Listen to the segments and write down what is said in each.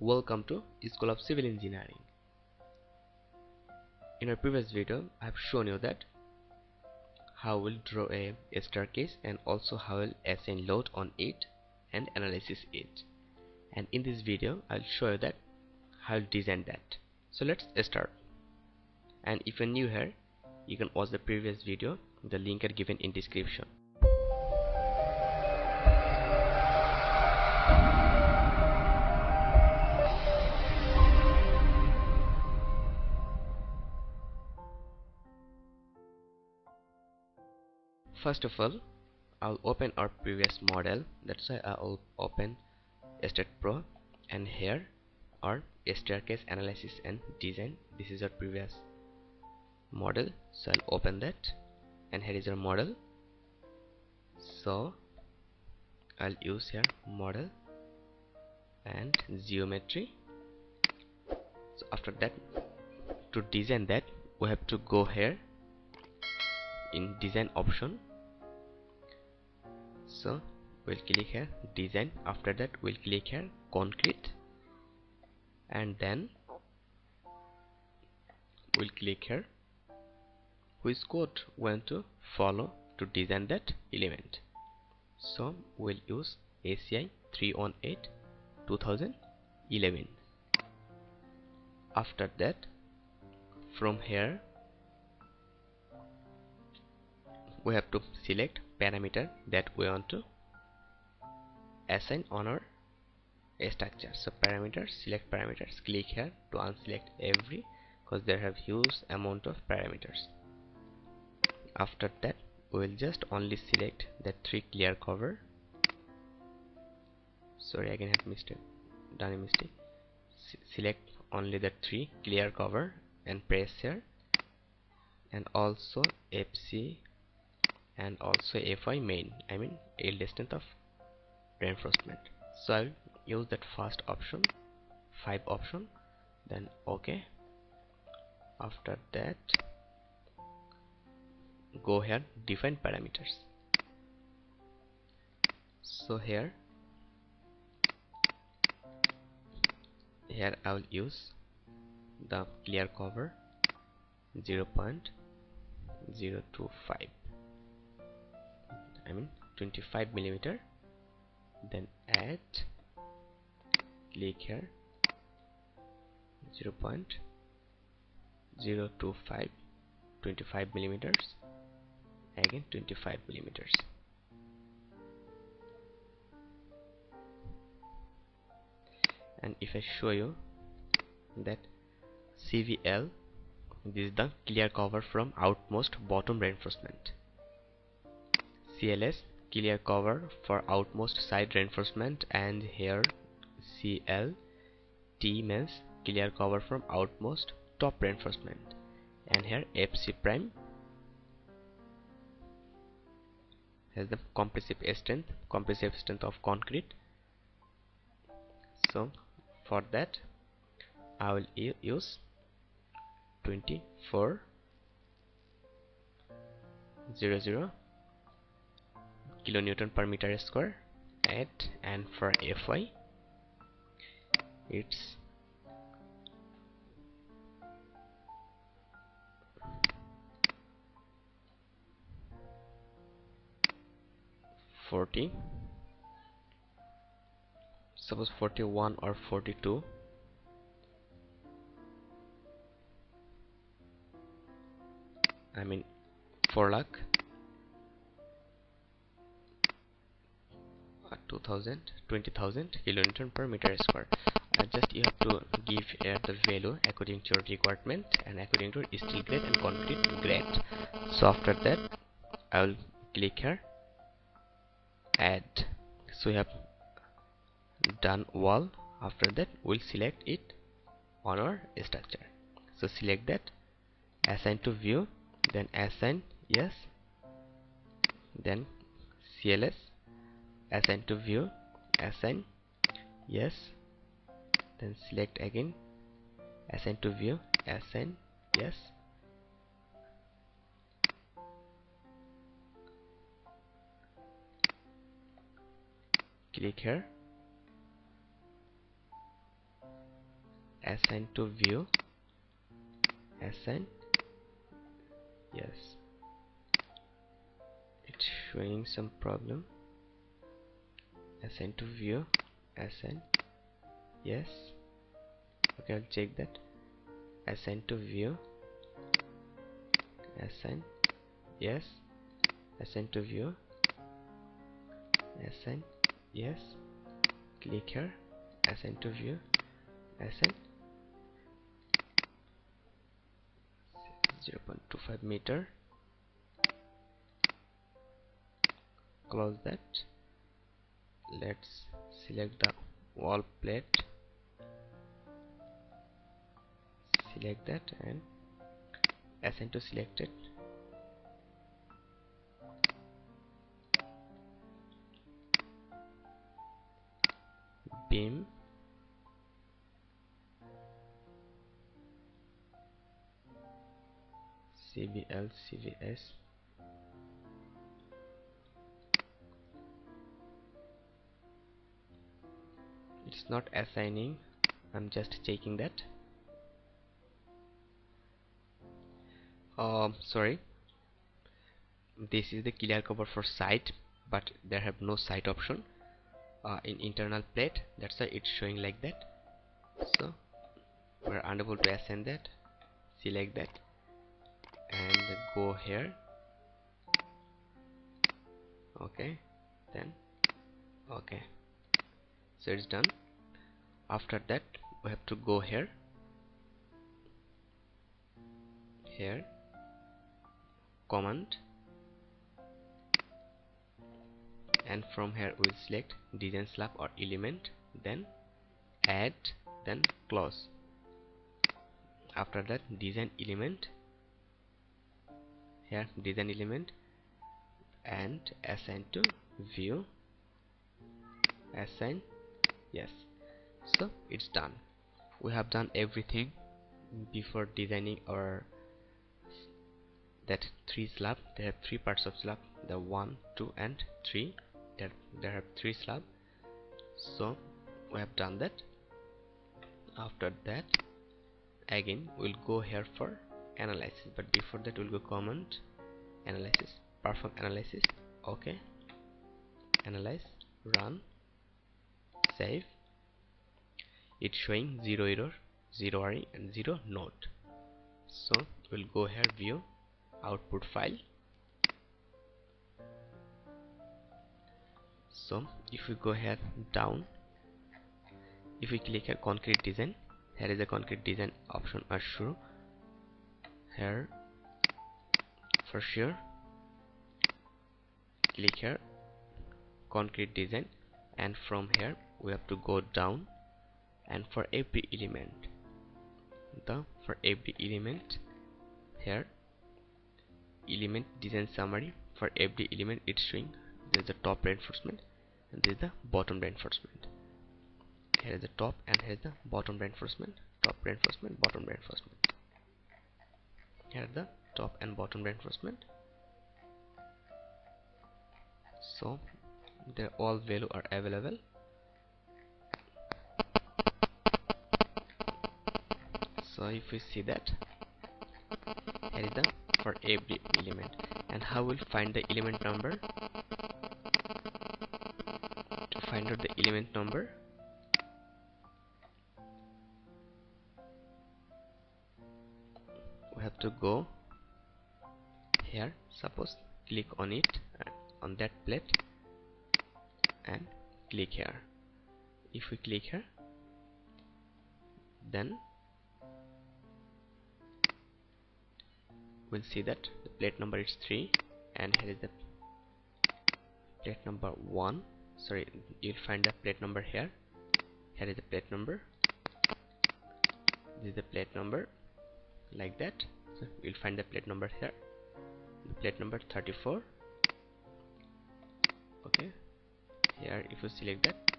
Welcome to School of Civil Engineering. In our previous video, I have shown you that how we'll draw a staircase and also how we'll assign load on it and analysis it. And in this video, I'll show you that how I'll design that. So let's start. And if you're new here, you can watch the previous video. The link are given in description. First of all, I'll open our previous model. That's why I'll open STAAD Pro, and here our staircase analysis and design. This is our previous model, so I'll open that, and here is our model. So I'll use here model and geometry. So after that, to design that, we have to go here in design option. So we'll click here design. After that, we'll click here concrete, and then we'll click here which code we want to follow to design that element. So we'll use ACI 318/2011. After that, from here we have to select parameter that we want to assign on our structure. So parameters, select parameters, click here to unselect every, because there have huge amount of parameters. After that, we will just only select the 3 clear cover. Sorry, again I have done a mistake. Select only the 3 clear cover and press here, and also FC and also FI main, I mean yield strength of reinforcement. So I'll use that first option, 5 option, then OK. After that, go here define parameters. So here I will use the clear cover 0.025, I mean 25 millimeter. Then add, click here 0.025, 25 millimeters, again 25 millimeters. And if I show you that CVL, this is the clear cover from outmost bottom reinforcement. CLS, clear cover for outmost side reinforcement, and here CLT means clear cover from outmost top reinforcement, and here FC prime has the compressive strength of concrete. So for that, I will use 2400 kilonewton per meter square at, and for FY it's 40, suppose 41 or 42. I mean 4 lakh 20,000 kilonewton per meter square. Just you have to give the value according to your requirement and according to steel grade and concrete grade. So after that, I will click here add. So we have done wall. After that, we'll select it on our structure. So select that, assign to view, then assign yes, then CLS, assign to view, assign yes, then select again, assign to view, assign yes, click here assign to view, assign, yes, it's showing some problem. Assign to view, assign, yes, okay, I'll check that. Assign to view, assign, yes, assign to view, assign, yes, click here, assign to view, assign, 0.25 meter, close that. Let's select the wall plate, select that and assign to selected. Beam, CBL, CVS, it's not assigning, I'm just checking that. Sorry, this is the clear cover for site, but there have no site option in internal plate, that's why it's showing like that. So we're unable to assign that. Select that and go here, okay, then okay, so it's done. After that we have to go here, command, and from here we'll select design slab or element, then add, then close. After that design element, here design element and assign to view, assign, yes. So it's done. We have done everything before designing our that 3 slab. They have 3 parts of slab, the 1, 2 and 3. There have 3 slab. So we have done that. After that again we'll go here for analysis, but before that we'll go command, analysis, perform analysis, okay, analyze, run, save. It's showing 0 error, 0 RE and 0 node. So we'll go here, view, output file. So if we go here down, if we click here concrete design, here is a concrete design option are sure here for sure. Click here concrete design, and from here we have to go down, and for every element, here element design summary, for every element it's showing there is the top reinforcement and there is the bottom reinforcement. Here is the top and here is the bottom reinforcement, top reinforcement, bottom reinforcement. Here are the top and bottom reinforcement. So their all value are available. So if we see that, here is the for every element. And how we'll find the element number? To find out the element number, we have to go here, suppose click on it, on that plate, and click here. If we click here, then we'll see that the plate number is 3, and here is the plate number 1. Sorry, you'll find the plate number here. Here is the plate number, this is the plate number, like that. So we'll find the plate number here, the plate number 34. Okay, here if you select that,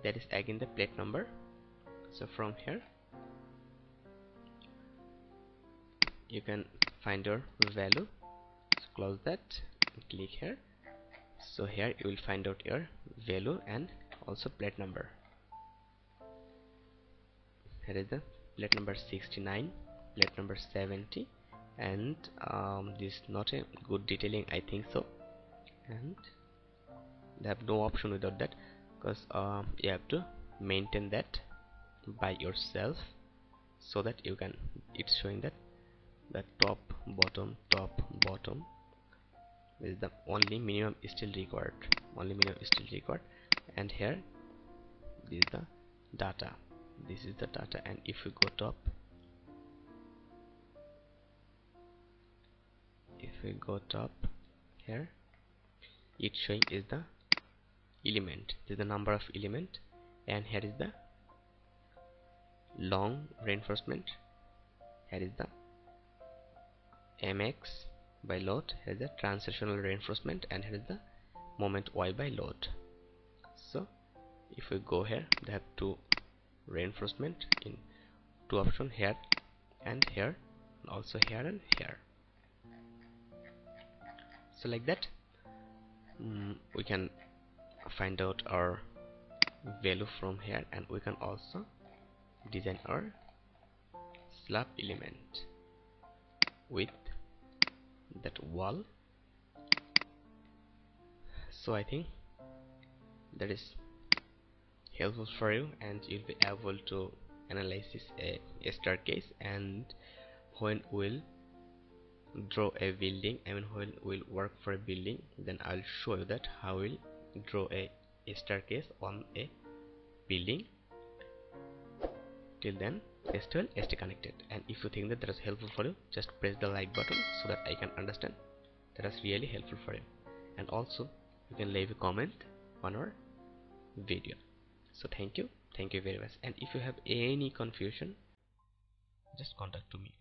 that is again the plate number. So from here you can find your value. So close that and click here. So here you will find out your value and also plate number. here is the plate number 69, plate number 70, and this is not a good detailing, I think so, and they have no option without that, because you have to maintain that by yourself, so that you can, it's showing that the top bottom is the only minimum still required, and here this is the data, and if you go top, here it's showing is the element, this is the number of element, and here is the long reinforcement, here is the mx by load, here is the transitional reinforcement, and here is the moment y by load. So if we go here, they have two reinforcement in two option, here and here, also here and here. So like that we can find out our value from here, and we can also design our slab element with that wall. So I think that is helpful for you, and you'll be able to analyze this a staircase, and when we'll draw a building, when we'll work for a building, then I'll show you that how we'll draw a staircase on a building. Till then, stay connected, and if you think that is helpful for you, just press the like button so that I can understand that is really helpful for you, and also you can leave a comment on our video. So thank you very much, and if you have any confusion, just contact to me.